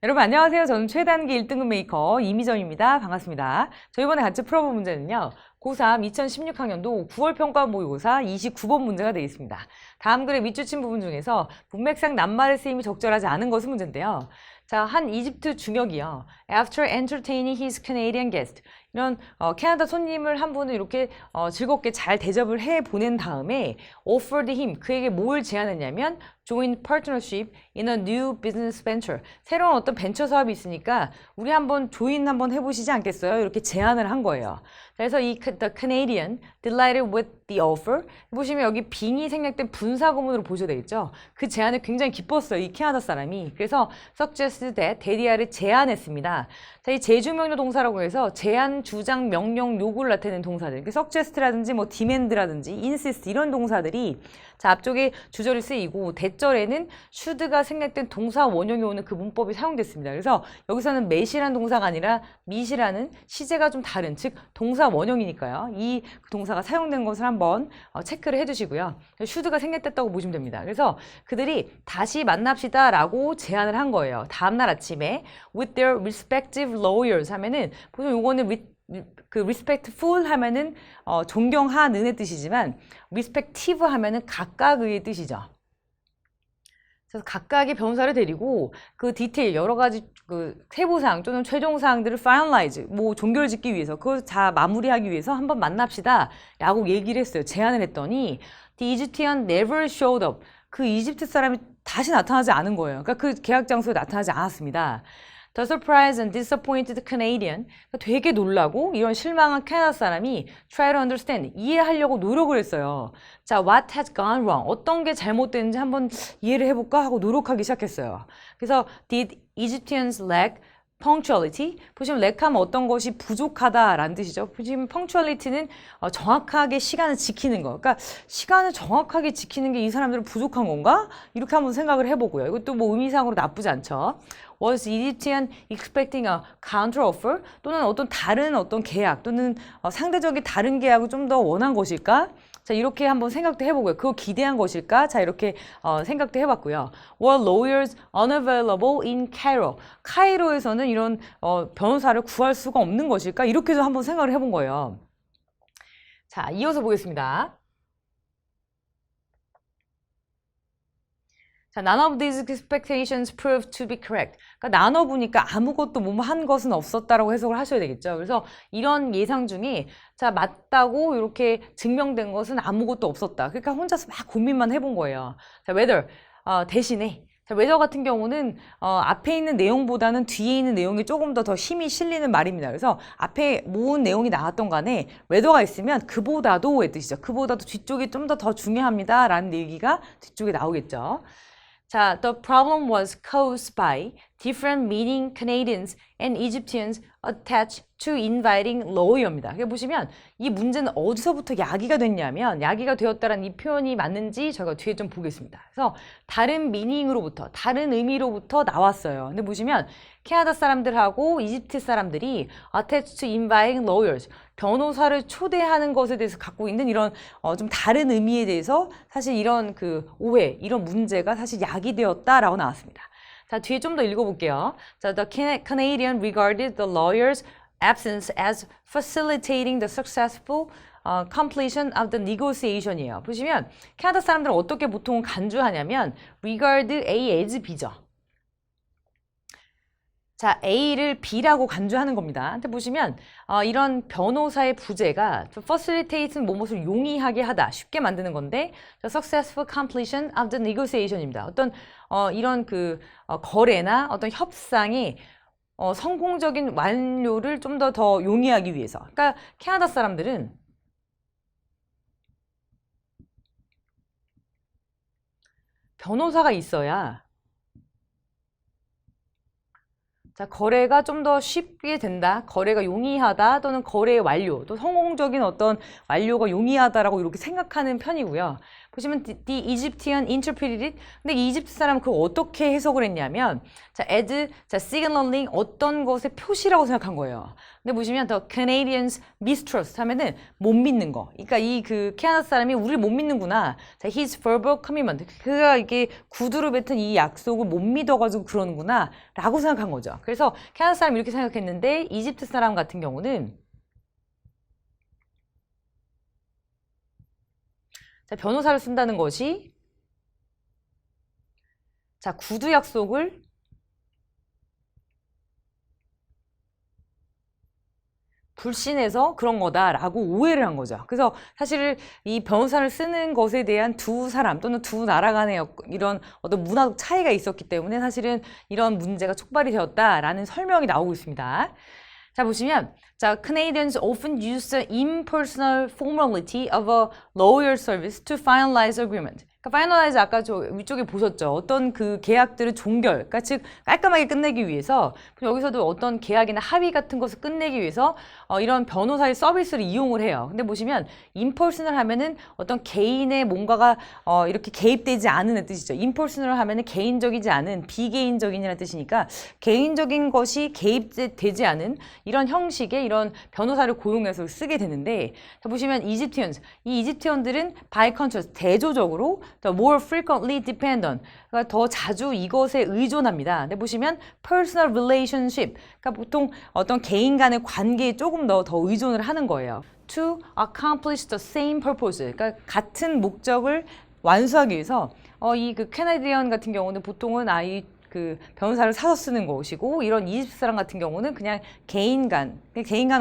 여러분 안녕하세요. 저는 최단기 1등급 메이커 이미정입니다. 반갑습니다. 저 이번에 같이 풀어볼 문제는요. 고3 2016학년도 9월 평가 모의고사 29번 문제가 되겠습니다. 다음 글의 밑줄친 부분 중에서 문맥상 낱말의 쓰임이 적절하지 않은 것은 문제인데요. 자, 한 이집트 중역이요. After entertaining his Canadian guest. 이런 캐나다 손님을 한 분을 이렇게 즐겁게 잘 대접을 해 보낸 다음에 offered him, 그에게 뭘 제안했냐면 join partnership in a new business venture. 새로운 어떤 벤처 사업이 있으니까 우리 한번 조인 한번 해보시지 않겠어요? 이렇게 제안을 한 거예요. 그래서 이 the Canadian delighted with the offer. 보시면 여기 빙이 생략된 분사구문으로 보셔야 되겠죠. 그 제안에 굉장히 기뻤어요. 이 캐나다 사람이. 그래서 suggested that 대리아를 제안했습니다. 자, 이 제주명료 동사라고 해서 제안, 주장, 명령, 요구를 나타내는 동사들. suggest라든지 뭐 demand라든지 insist 이런 동사들이 자, 앞쪽에 주절이 쓰이고 대절에는 should가 생략된 동사 원형이 오는 그 문법이 사용됐습니다. 그래서 여기서는 met이라는 동사가 아니라 meet이라는 시제가 좀 다른, 즉 동사 원형이니까요. 이 동사가 사용된 것을 한번 체크를 해주시고요. should가 생략됐다고 보시면 됩니다. 그래서 그들이 다시 만납시다 라고 제안을 한 거예요. 다음날 아침에 with their respective lawyers 하면은 보통 요거는 그 respectful 하면은 존경하는의 뜻이지만 respective 하면은 각각의 뜻이죠. 그래서 각각의 변호사를 데리고 그 디테일 여러 가지 그 세부사항 또는 최종사항들을 finalize 뭐 종결짓기 위해서 그걸 다 마무리하기 위해서 한번 만납시다 라고 얘기를 했어요. 제안을 했더니 the Egyptian never showed up. 그 이집트 사람이 다시 나타나지 않은 거예요. 그러니까 그 계약 장소에 나타나지 않았습니다. The surprised and disappointed Canadian. 되게 놀라고 이런 실망한 캐나다 사람이 try to understand. 이해하려고 노력을 했어요. 자, what has gone wrong? 어떤 게 잘못됐는지 한번 이해를 해볼까 하고 노력하기 시작했어요. 그래서 did Egyptians lack punctuality? 보시면 lack하면 어떤 것이 부족하다라는 뜻이죠. 보시면 punctuality는 정확하게 시간을 지키는 거. 그러니까 시간을 정확하게 지키는 게 이 사람들은 부족한 건가? 이렇게 한번 생각을 해보고요. 이것도 뭐 의미상으로 나쁘지 않죠. Was Egyptian expecting a counter offer? 또는 어떤 다른 어떤 계약 또는 상대적인 다른 계약을 좀 더 원한 것일까? 자, 이렇게 한번 생각도 해보고요. 그거 기대한 것일까? 자, 이렇게 생각도 해봤고요. Were lawyers unavailable in Cairo? 카이로에서는 이런 변호사를 구할 수가 없는 것일까? 이렇게도 한번 생각을 해본 거예요. 자, 이어서 보겠습니다. 자, none of these expectations proved to be correct. 그러니까 나눠보니까 아무것도 뭐한 것은 없었다라고 해석을 하셔야 되겠죠. 그래서 이런 예상 중에 자, 맞다고 이렇게 증명된 것은 아무것도 없었다. 그러니까 혼자서 막 고민만 해본 거예요. 자, whether 대신에 자, whether 같은 경우는 앞에 있는 내용보다는 뒤에 있는 내용이 조금 더 힘이 실리는 말입니다. 그래서 앞에 모은 내용이 나왔던 간에 whether가 있으면 그보다도의 뜻이죠. 그보다도 뒤쪽이 좀 더 중요합니다. 라는 얘기가 뒤쪽에 나오겠죠. 자, the problem was caused by different meaning Canadians and Egyptians attached to inviting lawyer입니다. 여기 보시면 이 문제는 어디서부터 야기가 됐냐면 야기가 되었다라는 이 표현이 맞는지 저희가 뒤에 좀 보겠습니다. 그래서 다른 미닝으로부터 다른 의미로부터 나왔어요. 근데 보시면 캐나다 사람들하고 이집트 사람들이 attached to inviting lawyers 변호사를 초대하는 것에 대해서 갖고 있는 이런 좀 다른 의미에 대해서 사실 이런 그 오해, 이런 문제가 사실 야기되었다라고 나왔습니다. 자, 뒤에 좀 더 읽어볼게요. 자, the Canadian regarded the lawyer's absence as facilitating the successful completion of the negotiation이에요. 보시면 캐나다 사람들은 어떻게 보통 간주하냐면 regard A as B죠. 자, A를 B라고 간주하는 겁니다. 근데 보시면 이런 변호사의 부재가 facilitate는 무엇을 용이하게 하다, 쉽게 만드는 건데 the successful completion of the negotiation입니다. 어떤 이런 그 거래나 어떤 협상이 성공적인 완료를 좀 더 용이하기 위해서. 그러니까 캐나다 사람들은 변호사가 있어야 자, 거래가 좀 더 쉽게 된다, 거래가 용이하다, 또는 거래의 완료, 또 성공적인 어떤 완료가 용이하다라고 이렇게 생각하는 편이고요. 보시면 the Egyptian interpreted it. 근데 이 이집트 사람은 그걸 어떻게 해석을 했냐면 자, as 자, signaling 어떤 것의 표시라고 생각한 거예요. 근데 보시면 the Canadians mistrust 하면은 못 믿는 거. 그러니까 이 그 캐나다 사람이 우리를 못 믿는구나. 자, his verbal commitment. 그가 이게 구두로 뱉은 이 약속을 못 믿어가지고 그러는구나. 라고 생각한 거죠. 그래서 캐나다 사람이 이렇게 생각했는데 이집트 사람 같은 경우는 자, 변호사를 쓴다는 것이 자, 구두 약속을 불신해서 그런 거다라고 오해를 한 거죠. 그래서 사실 이 변호사를 쓰는 것에 대한 두 사람 또는 두 나라 간의 이런 어떤 문화적 차이가 있었기 때문에 사실은 이런 문제가 촉발이 되었다라는 설명이 나오고 있습니다. 자, 보시면 자, Canadians often use the impersonal formality of a lawyer service to finalize agreement. 그러니까 finalize 아까 저 위쪽에 보셨죠? 어떤 그 계약들을 종결, 그러니까 즉 깔끔하게 끝내기 위해서 여기서도 어떤 계약이나 합의 같은 것을 끝내기 위해서 이런 변호사의 서비스를 이용을 해요. 근데 보시면 impersonal 하면은 어떤 개인의 뭔가가 이렇게 개입되지 않은 뜻이죠. impersonal 하면은 개인적이지 않은 비개인적인이라는 뜻이니까 개인적인 것이 개입되지 않은 이런 형식의 이런 변호사를 고용해서 쓰게 되는데 자, 보시면 Egyptians, 이 이집트언들은 by contrast 대조적으로 the more frequently depend on 그러니까 더 자주 이것에 의존합니다. 근데 보시면 personal relationship 그러니까 보통 어떤 개인 간의 관계에 조금 더 의존을 하는 거예요. to accomplish the same purpose 그러니까 같은 목적을 완수하기 위해서 이 그 캐나디언 같은 경우는 보통은 그 변호사를 사서 쓰는 것이고 이런 이집트 사람 같은 경우는 그냥 개인 간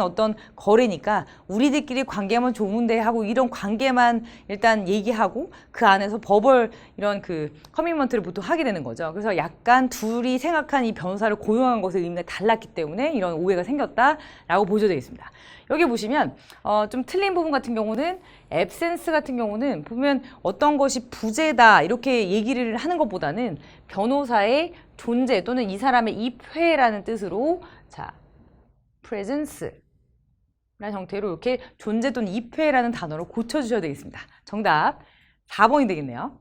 어떤 거래니까 우리들끼리 관계만 좋은데 하고 이런 관계만 일단 얘기하고 그 안에서 버벌 이런 그 커미먼트를 보통 하게 되는 거죠. 그래서 약간 둘이 생각한 이 변호사를 고용한 것의 의미가 달랐기 때문에 이런 오해가 생겼다라고 보여져 있습니다. 여기 보시면 좀 틀린 부분 같은 경우는 absence 같은 경우는 보면 어떤 것이 부재다 이렇게 얘기를 하는 것보다는 변호사의 존재 또는 이 사람의 입회라는 뜻으로 자 presence 라는 형태로 이렇게 존재 또는 입회라는 단어로 고쳐주셔야 되겠습니다. 정답 4번이 되겠네요.